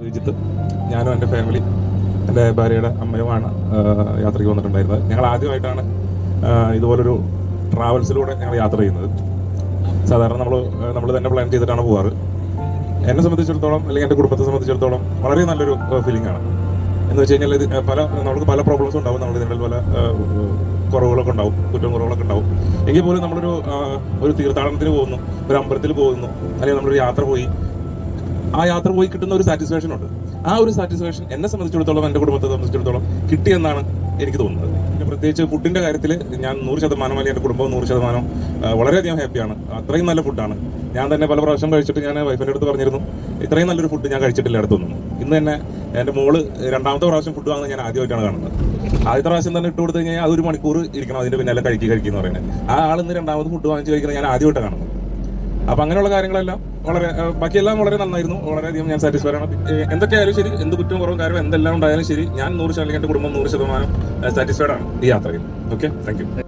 വിജിത്ത്, ഞാനും എൻ്റെ ഫാമിലി, എൻ്റെ ഭാര്യയുടെ അമ്മയുമാണ് യാത്രയ്ക്ക് വന്നിട്ടുണ്ടായിരുന്നത്. ഞങ്ങൾ ആദ്യമായിട്ടാണ് ഇതുപോലൊരു ട്രാവൽസിലൂടെ ഞങ്ങൾ യാത്ര ചെയ്യുന്നത്. സാധാരണ നമ്മൾ തന്നെ പ്ലാൻ ചെയ്തിട്ടാണ് പോകാറ്. എന്നെ സംബന്ധിച്ചിടത്തോളം, അല്ലെങ്കിൽ എൻ്റെ കുടുംബത്തെ സംബന്ധിച്ചിടത്തോളം വളരെ നല്ലൊരു ഫീലിംഗ് ആണ്. എന്ന് വെച്ച് കഴിഞ്ഞാൽ നമുക്ക് പല പ്രോബ്ലംസും ഉണ്ടാവും, നമ്മൾ ഇതിൻ്റെ പല കുറവുകളൊക്കെ ഉണ്ടാവും, കുറ്റവും കുറവുകളൊക്കെ ഉണ്ടാവും. എങ്കിൽ പോലും ഒരു തീർത്ഥാടനത്തിന് പോകുന്നു, ഒരു അമ്പലത്തിൽ പോകുന്നു, അല്ലെങ്കിൽ നമ്മളൊരു യാത്ര പോയി, ആ യാത്ര പോയി കിട്ടുന്ന ഒരു സാറ്റിസ്ഫാക്ഷൻ ഉണ്ട്. ആ ഒരു സാറ്റിസ്ഫാക്ഷൻ എന്നെ സംബന്ധിച്ചിടത്തോളം, എൻ്റെ കുടുംബത്തെ സംബന്ധിച്ചിടത്തോളം കിട്ടിയെന്നാണ് എനിക്ക് തോന്നുന്നത്. പിന്നെ പ്രത്യേകിച്ച് ഫുഡിന്റെ കാര്യത്തിൽ ഞാൻ 100% അല്ലെങ്കിൽ എൻ്റെ കുടുംബം 100% വളരെയധികം ഹാപ്പിയാണ്. അത്രയും നല്ല ഫുഡാണ്. ഞാൻ തന്നെ പല പ്രാവശ്യം കഴിച്ചിട്ട് ഞാൻ വൈഫിൻ്റെ അടുത്ത് പറഞ്ഞിരുന്നു, ഇത്രയും നല്ലൊരു ഫുഡ് ഞാൻ കഴിച്ചിട്ടില്ല അടുത്തൊന്നും. ഇന്ന് തന്നെ എൻ്റെ മോള് രണ്ടാമത്തെ പ്രാവശ്യം ഫുഡ് വാങ്ങുന്നത് ഞാൻ ആദ്യമായിട്ടാണ് കാണുന്നത്. ആദ്യത്തെ പ്രാവശ്യം തന്നെ ഇട്ട് കൊടുത്തു കഴിഞ്ഞാൽ അതൊരു മണിക്കൂർ ഇരിക്കണം, അതിൻ്റെ പിന്നാലെ കഴിക്കുന്ന പറയുന്നത്. ആ ആൾ ഇന്ന് രണ്ടാമത് ഫുഡ് വാങ്ങിച്ച് കഴിക്കുന്നത് ഞാൻ ആദ്യമായിട്ടാണ് കാണുന്നത്. അപ്പം അങ്ങനെയുള്ള കാര്യങ്ങളെല്ലാം ബാക്കിയെല്ലാം വളരെ നന്നായിരുന്നു. വളരെയധികം ഞാൻ സാറ്റിസ്ഫൈഡ് ആണ്. എന്തൊക്കെയായാലും ശരി, എന്ത് കുറ്റവും കുറവും കാര്യം എന്തെല്ലാം ഉണ്ടായാലും ശരി, ഞാൻ 100% എൻ്റെ കുടുംബം 100% സാറ്റിസ്ഫൈഡ് ആണ് ഈ യാത്രയിൽ. Okay, thank you.